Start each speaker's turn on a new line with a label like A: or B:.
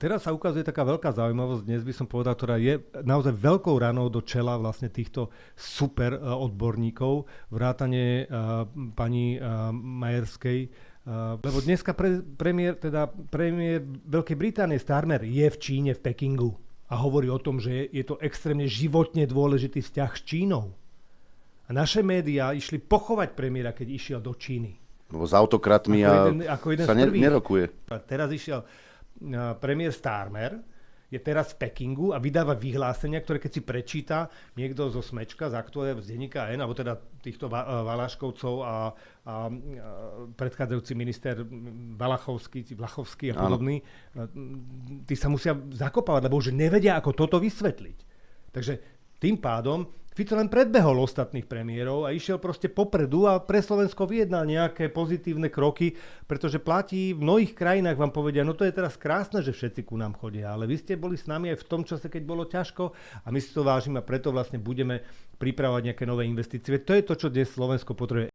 A: teraz sa ukazuje taká veľká zaujímavosť, dnes by som povedal, ktorá je naozaj veľkou ranou do čela vlastne týchto super odborníkov, vrátane pani Majerskej, lebo dneska premiér Veľkej Británie Starmer je v Číne, v Pekingu a hovorí o tom, že je to extrémne životne dôležitý vzťah s Čínou. A naše médiá išli pochovať premiéra, keď išiel do Číny.
B: Lebo s autokratmi
A: ako jeden
B: sa nerokuje.
A: A teraz išiel premiér Starmer, je teraz v Pekingu a vydáva vyhlásenia, ktoré keď si prečíta niekto zo Smečka, z aktuálne z denníka N, alebo teda týchto Valaškovcov a predchádzajúci minister Vlachovský a podobný, tí sa musia zakopávať, lebo už nevedia, ako toto vysvetliť. Takže tým pádom Fico len predbehol ostatných premiérov a išiel proste popredu a pre Slovensko vyjednal nejaké pozitívne kroky, pretože platí v mnohých krajinách vám povedia, no to je teraz krásne, že všetci ku nám chodia, ale vy ste boli s nami aj v tom čase, keď bolo ťažko a my si to vážime a preto vlastne budeme pripravovať nejaké nové investície. To je to, čo dnes Slovensko potrebuje.